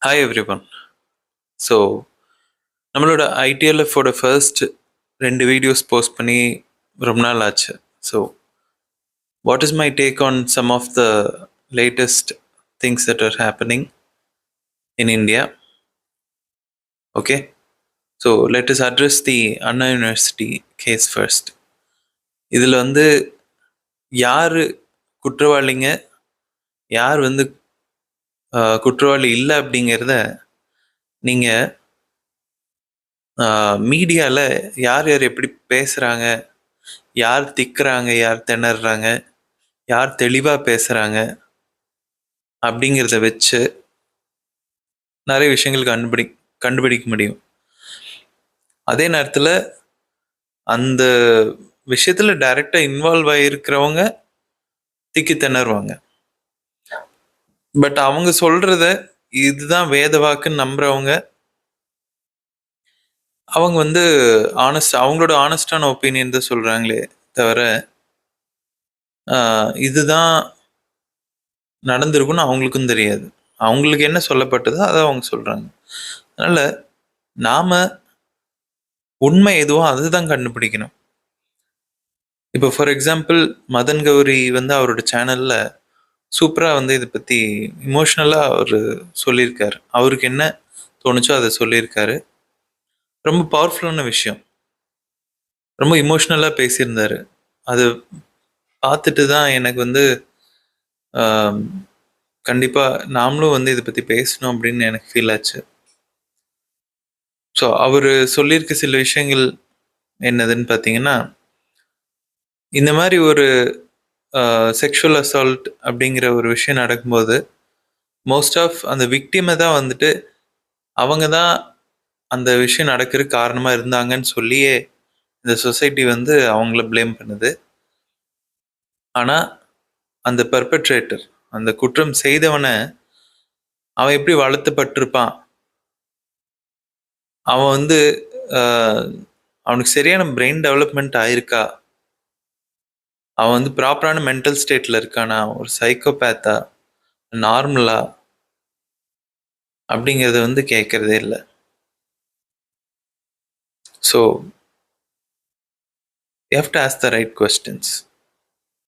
Hi everyone. So நம்மளோட ஐடிஎல்எஃபோட first 2 videos post பண்ணி ரொம்ப நாள் ஆச்சு. So what is my take on some of the latest things that are happening in India? Okay, so let is address the Anna University case first. இதில் வந்து யார் குற்றவாளிங்க, யார் வந்து குற்றவாளி இல்லை அப்படிங்கிறத நீங்கள் மீடியாவில் யார் யார் எப்படி பேசுகிறாங்க, யார் திக்குறாங்க, யார் திணறாங்க, யார் தெளிவாக பேசுகிறாங்க அப்படிங்கிறத வச்சு நிறைய விஷயங்கள் கண்டுபிடிக்க முடியும். அதே நேரத்தில் அந்த விஷயத்தில் டைரெக்டாக இன்வால்வ் ஆகியிருக்கிறவங்க திக்கி திணறுவாங்க. பட் அவங்க சொல்கிறத இதுதான் வேத வாக்குன்னு நம்புறவங்க, அவங்க வந்து அவங்களோட ஆனஸ்டான ஒப்பீனியன் தான் சொல்கிறாங்களே தவிர இதுதான் நடந்திருக்குன்னு அவங்களுக்கும் தெரியாது. அவங்களுக்கு என்ன சொல்லப்பட்டதோ அதை அவங்க சொல்கிறாங்க. அதனால் நாம் உண்மை எதுவோ அதுதான் கண்டுபிடிக்கணும். இப்போ ஃபார் எக்ஸாம்பிள் மதன் கௌரி வந்து அவரோட சேனலில் சூப்பராக வந்து இதை பற்றி இமோஷ்னலாக அவர் சொல்லியிருக்காரு. அவருக்கு என்ன தோணுச்சோ அதை சொல்லியிருக்காரு. ரொம்ப பவர்ஃபுல்லான விஷயம், ரொம்ப இமோஷ்னலாக பேசியிருந்தார். அது பார்த்துட்டு தான் எனக்கு வந்து கண்டிப்பாக நாமளும் வந்து இதை பற்றி பேசணும் அப்படின்னு எனக்கு ஃபீல் ஆச்சு. ஸோ அவர் சொல்லியிருக்க சில விஷயங்கள் என்னதுன்னு பார்த்தீங்கன்னா, இந்த மாதிரி ஒரு செக்ஷுவல் அசால்ட் அப்படிங்கிற ஒரு விஷயம் நடக்கும்போது மோஸ்ட் ஆஃப் அந்த விக்டிமை தான் வந்துட்டு அவங்க தான் அந்த விஷயம் நடக்கிறதுக்கு காரணமாக இருந்தாங்கன்னு சொல்லியே இந்த சொசைட்டி வந்து அவங்கள ப்ளேம் பண்ணுது. ஆனால் அந்த பெர்பெட்ரேட்டர், அந்த குற்றம் செய்தவனை அவன் எப்படி வளர்த்துப்பட்டிருப்பான், அவன் வந்து அவனுக்கு சரியான பிரெயின் டெவலப்மெண்ட் ஆயிருக்கா, அவன் வந்து ப்ராப்பரான மென்டல் ஸ்டேட்டில் இருக்கானா, ஒரு சைக்கோபேத்தா, நார்மலா அப்படிங்கிறத வந்து கேட்கறதே இல்லை. So you have to ask the right questions.